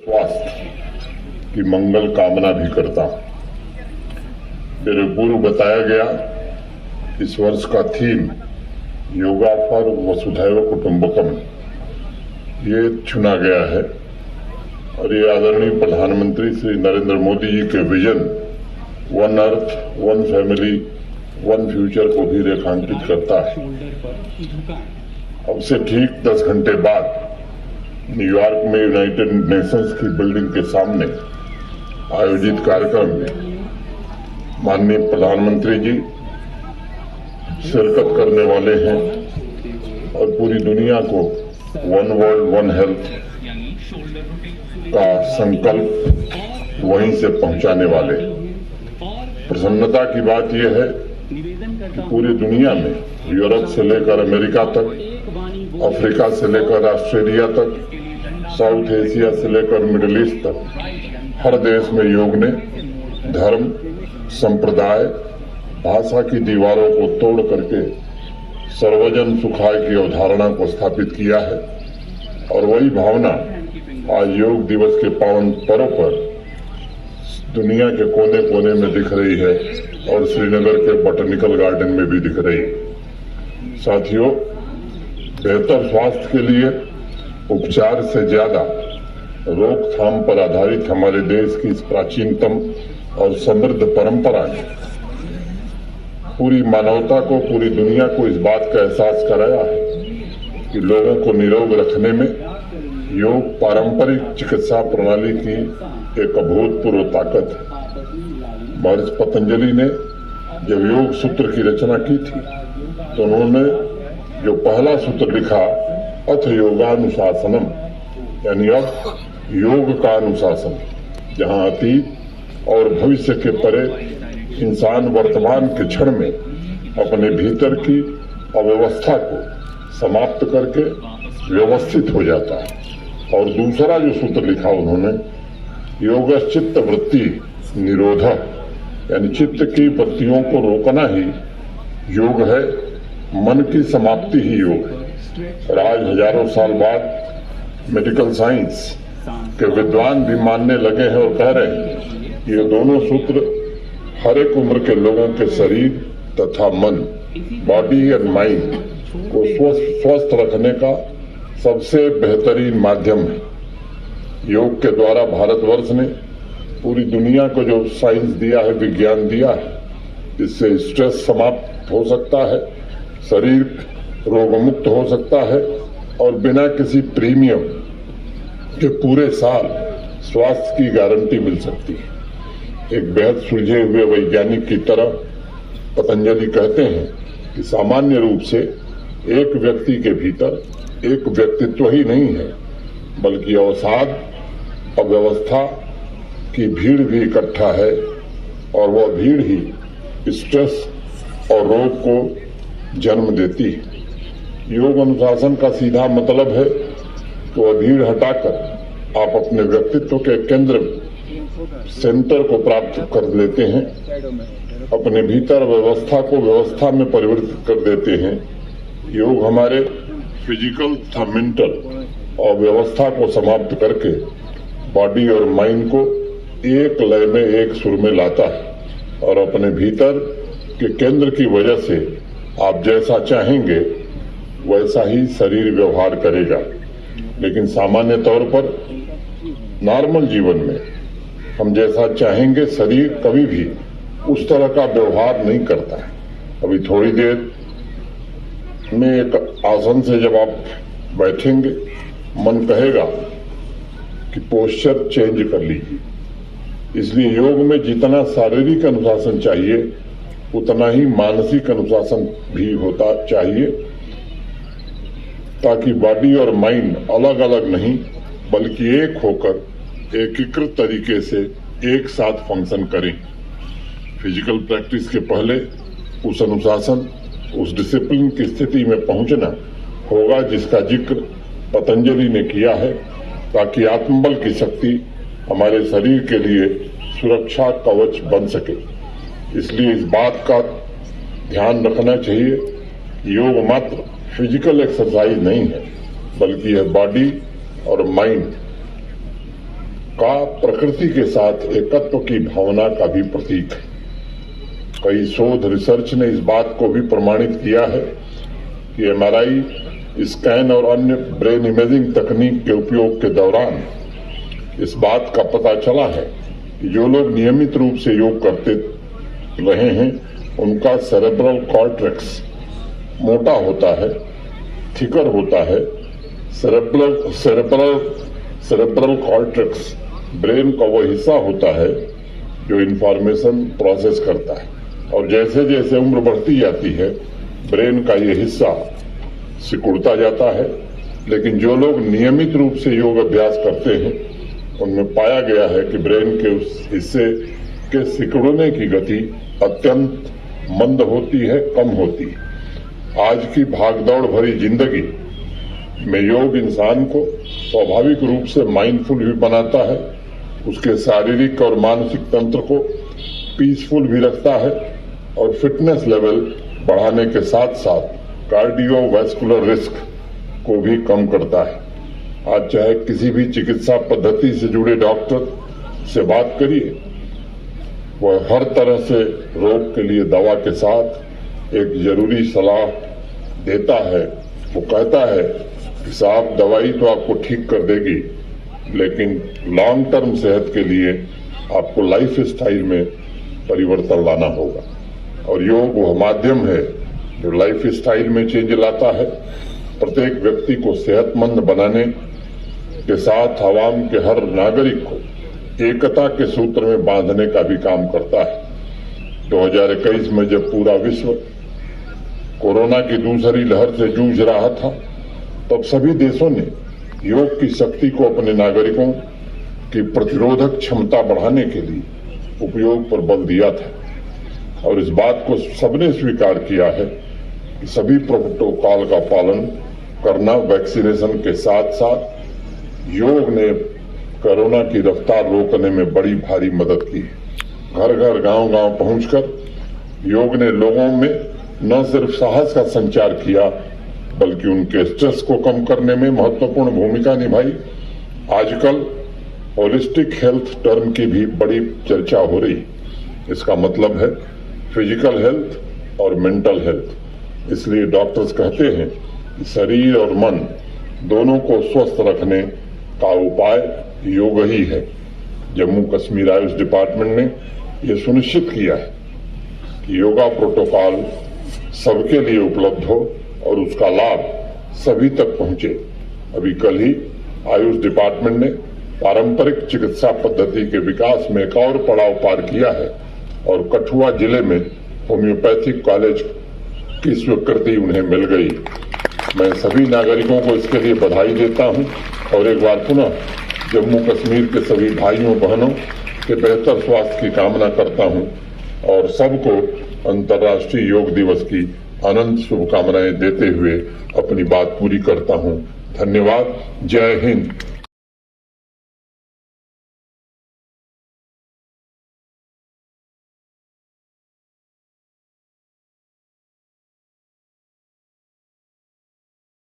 स्वास्थ्य की मंगल कामना भी करता हूं। मेरे पूर्व बताया गया इस वर्ष का थीम योगा फॉर वसुधैव कुटुंबकम ये चुना गया है और ये आदरणीय प्रधानमंत्री श्री नरेंद्र मोदी जी के vision one earth one family one future को भी रेखांकित करता है। अब से ठीक 10 घंटे बाद न्यूयॉर्क में यूनाइटेड नेशंस की बिल्डिंग के सामने आयोजित कार्यक्रम में माननीय प्रधानमंत्री जी शिरकत करने वाले हैं और पूरी दुनिया को वन वर्ल्ड वन हेल्थ का संकल्प वहीं से पहुंचाने वाले। प्रसन्नता की बात यह है कि पूरी दुनिया में यूरोप से लेकर अमेरिका तक, अफ्रीका से लेकर ऑस्ट्रेलिया तक, साउथ एशिया से लेकर मिडिल ईस्ट तक हर देश में योग ने धर्म, संप्रदाय, भाषा की दीवारों को तोड़ करके सर्वजन सुखाय की अवधारणा को स्थापित किया है और वही भावना आज योग दिवस के पावन पर्व पर दुनिया के कोने कोने में दिख रही है और श्रीनगर के बॉटनिकल गार्डन में भी दिख रही है। साथियों, बेहतर स्वास्थ्य के लिए उपचार से ज्यादा रोकथाम पर आधारित हमारे देश की इस प्राचीनतम और समृद्ध परंपरा ने पूरी मानवता को, पूरी दुनिया को इस बात का एहसास कराया है कि लोगों को निरोग रखने में योग पारंपरिक चिकित्सा प्रणाली की एक अभूतपूर्व ताकत है। महर्षि पतंजलि ने जब योग सूत्र की रचना की थी तो उन्होंने जो पहला सूत्र लिखा अथ योगानुशासनम, यानी अब योग का अनुशासन, जहां अतीत और भविष्य के परे इंसान वर्तमान के क्षण में अपने भीतर की अव्यवस्था को समाप्त करके व्यवस्थित हो जाता है। और दूसरा जो सूत्र लिखा उन्होंने योग चित्त वृत्ति निरोध, यानी चित्त की वृत्तियों को रोकना ही योग है, मन की समाप्ति ही योग है। और आज हजारों साल बाद मेडिकल साइंस के विद्वान भी मानने लगे हैं और कह रहे हैं ये दोनों सूत्र हर एक उम्र के लोगों के शरीर तथा मन, बॉडी एंड माइंड को स्वस्थ रखने का सबसे बेहतरीन माध्यम है। योग के द्वारा भारतवर्ष ने पूरी दुनिया को जो साइंस दिया है, विज्ञान दिया है, जिससे स्ट्रेस समाप्त हो सकता है, शरीर रोगमुक्त हो सकता है और बिना किसी प्रीमियम के पूरे साल स्वास्थ्य की गारंटी मिल सकती है। एक बेहद सुलझे हुए वैज्ञानिक की तरह पतंजलि कहते हैं कि सामान्य रूप से एक व्यक्ति के भीतर एक व्यक्तित्व ही नहीं है, बल्कि अवसाद, अव्यवस्था की भीड़ भी इकट्ठा है और वह भीड़ ही स्ट्रेस और रोग को जन्म देती है। योग अनुशासन का सीधा मतलब है कि वह भीड़ हटाकर आप अपने व्यक्तित्व के केंद्र सेंटर को प्राप्त कर लेते हैं, अपने भीतर व्यवस्था को व्यवस्था में परिवर्तित कर देते हैं। योग हमारे फिजिकल तथा मेंटल और व्यवस्था को समाप्त करके बॉडी और माइंड को एक लय में, एक सुर में लाता है और अपने भीतर के केंद्र की वजह से आप जैसा चाहेंगे वैसा ही शरीर व्यवहार करेगा। लेकिन सामान्य तौर पर नॉर्मल जीवन में हम जैसा चाहेंगे शरीर कभी भी उस तरह का व्यवहार नहीं करता है। अभी थोड़ी देर में एक आसन से जब आप बैठेंगे, मन कहेगा कि पोस्चर चेंज कर लीजिए। इसलिए योग में जितना शारीरिक अनुशासन चाहिए उतना ही मानसिक अनुशासन भी होता चाहिए, ताकि बॉडी और माइंड अलग अलग नहीं बल्कि एक होकर एकीकृत तरीके से एक साथ फंक्शन करें। फिजिकल प्रैक्टिस के पहले उस अनुशासन, उस डिसिप्लिन की स्थिति में पहुंचना होगा जिसका जिक्र पतंजलि ने किया है, ताकि आत्मबल की शक्ति हमारे शरीर के लिए सुरक्षा कवच बन सके। इसलिए इस बात का ध्यान रखना चाहिए कि योग मात्र फिजिकल एक्सरसाइज नहीं है, बल्कि यह बॉडी और माइंड का प्रकृति के साथ एकत्व की भावना का भी प्रतीक है। कई शोध रिसर्च ने इस बात को भी प्रमाणित किया है कि एमआरआई, स्कैन और अन्य ब्रेन इमेजिंग तकनीक के उपयोग के दौरान इस बात का पता चला है कि जो लोग नियमित रूप से योग करते रहे हैं उनका सेरेब्रल कॉर्टेक्स मोटा होता है, थिकर होता है। सेरेब्रल कॉर्टेक्स ब्रेन का वो हिस्सा होता है जो इंफॉर्मेशन प्रोसेस करता है, और जैसे जैसे उम्र बढ़ती जाती है ब्रेन का ये हिस्सा सिकुड़ता जाता है। लेकिन जो लोग नियमित रूप से योग अभ्यास करते हैं उनमें पाया गया है कि ब्रेन के उस हिस्से के सिकुड़ने की गति अत्यंत मंद होती है, कम होती है। आज की भागदौड़ भरी जिंदगी में योग इंसान को स्वाभाविक रूप से माइंडफुल भी बनाता है, उसके शारीरिक और मानसिक तंत्र को पीसफुल भी रखता है और फिटनेस लेवल बढ़ाने के साथ साथ कार्डियोवैस्कुलर रिस्क को भी कम करता है। आज चाहे किसी भी चिकित्सा पद्धति से जुड़े डॉक्टर से बात करिए, वह हर तरह से रोग के लिए दवा के साथ एक जरूरी सलाह देता है। वो कहता है कि साहब दवाई तो आपको ठीक कर देगी, लेकिन लॉन्ग टर्म सेहत के लिए आपको लाइफ स्टाइल में परिवर्तन लाना होगा। और योग वह माध्यम है जो लाइफ स्टाइल में चेंज लाता है। प्रत्येक व्यक्ति को सेहतमंद बनाने के साथ आवाम के हर नागरिक को एकता के सूत्र में बांधने का भी काम करता है। 2021 में जब पूरा विश्व कोरोना की दूसरी लहर से जूझ रहा था, तब सभी देशों ने योग की शक्ति को अपने नागरिकों की प्रतिरोधक क्षमता बढ़ाने के लिए उपयोग पर बल दिया था। और इस बात को सबने स्वीकार किया है कि सभी प्रोटोकॉल का पालन करना, वैक्सीनेशन के साथ साथ योग ने कोरोना की रफ्तार रोकने में बड़ी भारी मदद की है। घर घर, गांव गांव पहुंचकर योग ने लोगों में न सिर्फ साहस का संचार किया बल्कि उनके स्ट्रेस को कम करने में महत्वपूर्ण भूमिका निभाई। आजकल होलिस्टिक हेल्थ टर्म की भी बड़ी चर्चा हो रही। इसका मतलब है फिजिकल हेल्थ और मेंटल हेल्थ। इसलिए डॉक्टर्स कहते हैं कि शरीर और मन दोनों को स्वस्थ रखने का उपाय योग ही है। जम्मू कश्मीर आयुष डिपार्टमेंट ने यह सुनिश्चित किया है कि योगा प्रोटोकॉल सबके लिए उपलब्ध हो और उसका लाभ सभी तक पहुंचे। अभी कल ही आयुष डिपार्टमेंट ने पारंपरिक चिकित्सा पद्धति के विकास में एक और पड़ाव पार किया है और कठुआ जिले में होम्योपैथिक कॉलेज की स्वीकृति उन्हें मिल गई। मैं सभी नागरिकों को इसके लिए बधाई देता हूं और एक बार पुनः जम्मू कश्मीर के सभी भाइयों बहनों के बेहतर स्वास्थ्य की कामना करता हूं और सबको अंतर्राष्ट्रीय योग दिवस की अनंत शुभकामनाएं देते हुए अपनी बात पूरी करता हूं। धन्यवाद। जय हिंद।